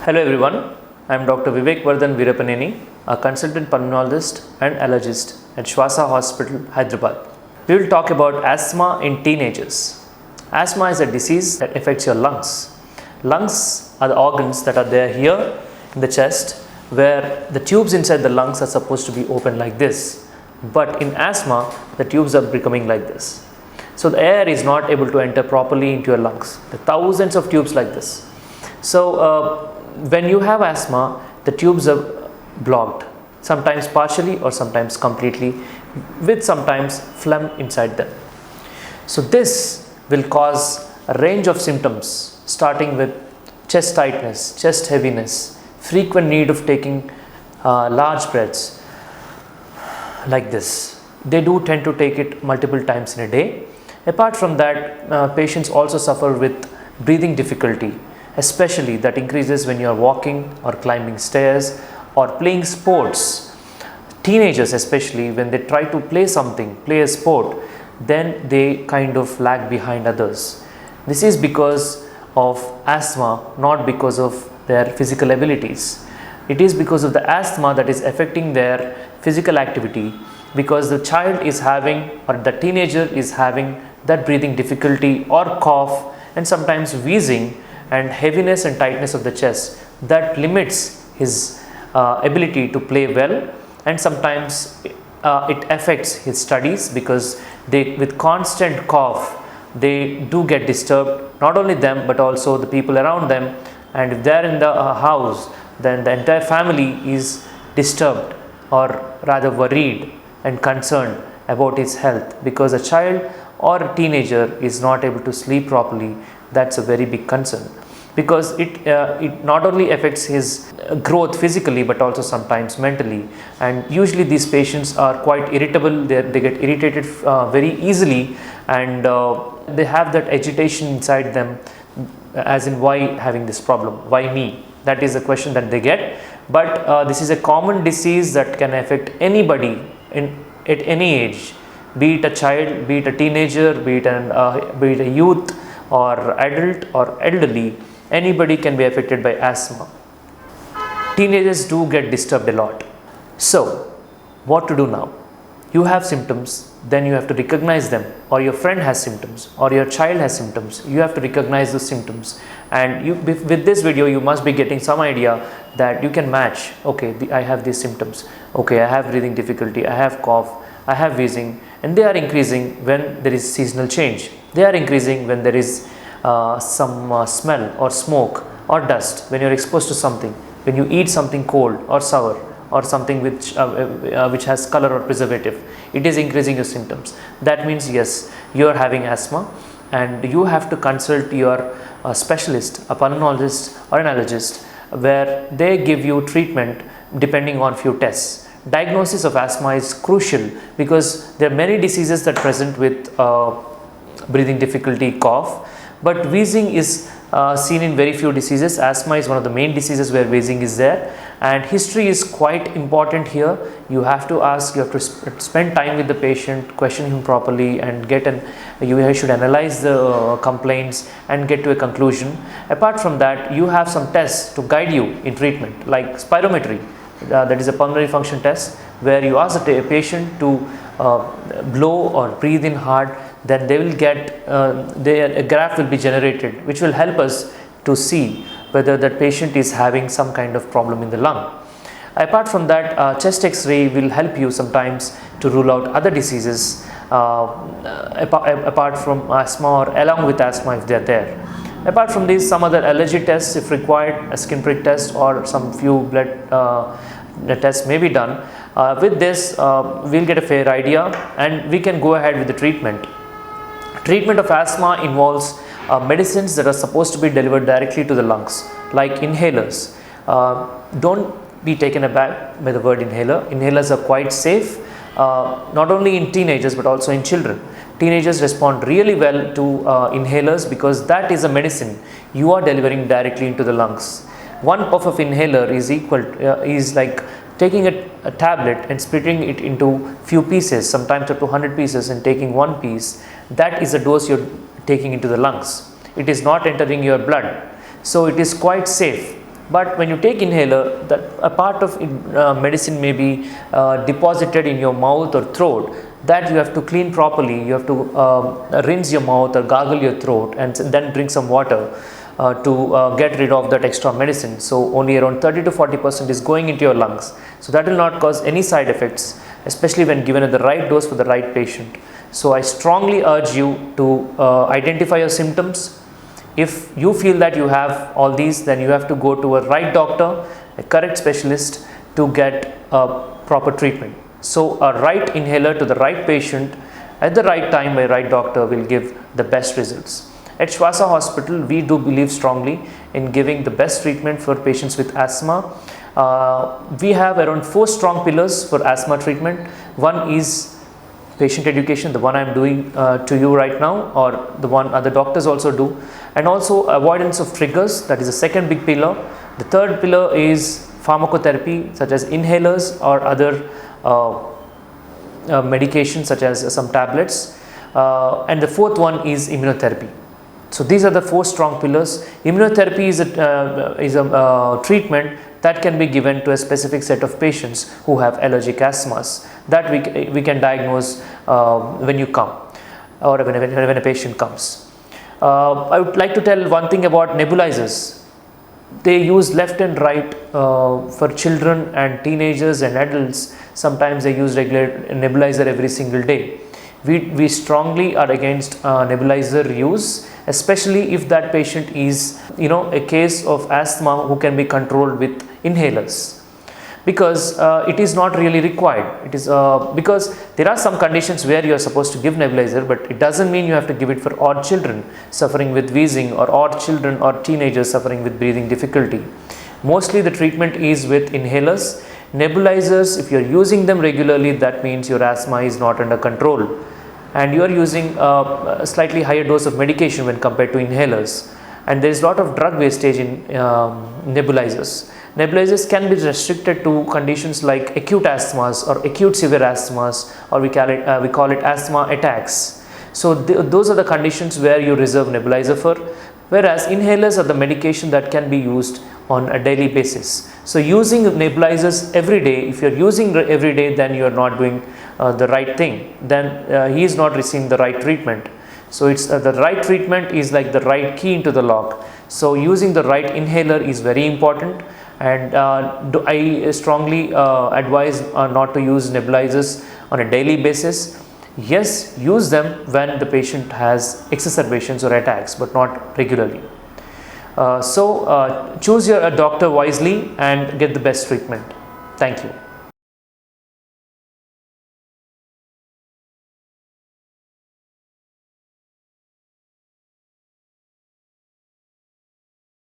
Hello everyone, I am Dr. Vivek Vardhan Veerapaneni, a consultant pulmonologist and allergist at Shwasa Hospital, Hyderabad. We will talk about asthma in teenagers. Asthma is a disease that affects your lungs. Lungs are the organs that are there here in the chest, where the tubes inside the lungs are supposed to be open like this. But in asthma, the tubes are becoming like this. So the air is not able to enter properly into your lungs. There are thousands of tubes like this. So when you have asthma, the tubes are blocked, sometimes partially or sometimes completely, with sometimes phlegm inside them. So this will cause a range of symptoms, starting with chest tightness, chest heaviness, frequent need of taking large breaths like this. They do tend to take it multiple times in a day. Apart from that, patients also suffer with breathing difficulty, especially that increases when you are walking or climbing stairs or playing sports. Teenagers especially, when they try to play something, play a sport, then they kind of lag behind others. This is because of asthma, not because of their physical abilities. It is because of the asthma that is affecting their physical activity, because the child is having, or the teenager is having, that breathing difficulty or cough and sometimes wheezing and heaviness and tightness of the chest that limits his ability to play well, and sometimes it affects his studies, because with constant cough they do get disturbed, not only them but also the people around them, and if they are in the house, then the entire family is disturbed or rather worried and concerned about his health, because a child or a teenager is not able to sleep properly. That's a very big concern, because it not only affects his growth physically but also sometimes mentally, and usually these patients are quite irritable. They get irritated very easily, and they have that agitation inside them, as in, why having this problem, why me? That is a question that they get. But this is a common disease that can affect anybody at any age, be it a child, be it a teenager, be it a youth or adult or elderly. Anybody can be affected by asthma. Teenagers do get disturbed a lot. So what to do now? You have symptoms, then you have to recognize them, or your friend has symptoms, or your child has symptoms. You have to recognize those symptoms, and with this video you must be getting some idea that you can match. Okay, I have these symptoms. Okay, I have breathing difficulty, I have cough, I have wheezing, and they are increasing when there is seasonal change. They are increasing when there is some smell or smoke or dust, when you are exposed to something, when you eat something cold or sour or something which has color or preservative. It is increasing your symptoms. That means yes, you are having asthma, and you have to consult your specialist, a pulmonologist or an allergist, where they give you treatment depending on few tests. Diagnosis of asthma is crucial, because there are many diseases that present with breathing difficulty, cough, but wheezing is seen in very few diseases. Asthma is one of the main diseases where wheezing is there, and history is quite important here. You have to ask, you have to spend time with the patient, question him properly, and you should analyze the complaints and get to a conclusion. Apart from that, you have some tests to guide you in treatment, like spirometry. That is a pulmonary function test, where you ask a patient to blow or breathe in hard. Then they will get a graph will be generated, which will help us to see whether that patient is having some kind of problem in the lung. Apart from that, chest X-ray will help you sometimes to rule out other diseases apart from asthma or along with asthma if they are there. Apart from this, some other allergy tests if required, a skin prick test or some few blood tests may be done. With this, we'll get a fair idea and we can go ahead with the treatment. Treatment of asthma involves medicines that are supposed to be delivered directly to the lungs, like inhalers. Don't be taken aback by the word inhaler. Inhalers are quite safe, not only in teenagers but also in children. Teenagers respond really well to inhalers, because that is a medicine you are delivering directly into the lungs. One puff of inhaler is like taking a tablet and splitting it into few pieces, sometimes up to 100 pieces, and taking one piece. That is a dose you're taking into the lungs. It is not entering your blood, so it is quite safe But when you take inhaler, that a part of medicine may be deposited in your mouth or throat, that you have to clean properly. You have to rinse your mouth or gargle your throat and then drink some water to get rid of that extra medicine. So only around 30 to 40% is going into your lungs. So that will not cause any side effects, especially when given at the right dose for the right patient. So I strongly urge you to identify your symptoms. If you feel that you have all these, then you have to go to a right doctor, a correct specialist, to get a proper treatment. So a right inhaler to the right patient at the right time by right doctor will give the best results. At Shwasa Hospital, we do believe strongly in giving the best treatment for patients with asthma. We have around 4 strong pillars for asthma treatment. One is patient education, the one I am doing to you right now, or the one other doctors also do, and also avoidance of triggers, that is the second big pillar. The third pillar is pharmacotherapy, such as inhalers or other medications such as some tablets, and the fourth one is immunotherapy. So these are the 4 strong pillars. Immunotherapy is a treatment that can be given to a specific set of patients who have allergic asthmas, that we can diagnose when you come, or when a patient comes. I would like to tell one thing about nebulizers. They use left and right for children and teenagers and adults. Sometimes they use regular nebulizer every single day. We strongly are against nebulizer use, especially if that patient is a case of asthma who can be controlled with inhalers, because it is not really required. It is because there are some conditions where you are supposed to give nebulizer, but it doesn't mean you have to give it for all children suffering with wheezing, or all children or teenagers suffering with breathing difficulty. Mostly the treatment is with inhalers. Nebulizers, if you are using them regularly, that means your asthma is not under control and you are using a slightly higher dose of medication when compared to inhalers, and there is a lot of drug wastage in nebulizers. Nebulizers can be restricted to conditions like acute asthmas or acute severe asthmas, or we call it asthma attacks. So those are the conditions where you reserve nebulizer for, whereas inhalers are the medication that can be used on a daily basis. So using nebulizers every day, if you are using every day, then you are not doing the right thing, then he is not receiving the right treatment. So it's the right treatment is like the right key into the lock. So using the right inhaler is very important, and I strongly advise not to use nebulizers on a daily basis. Yes, use them when the patient has exacerbations or attacks, but not regularly. So choose your doctor wisely and get the best treatment. Thank you.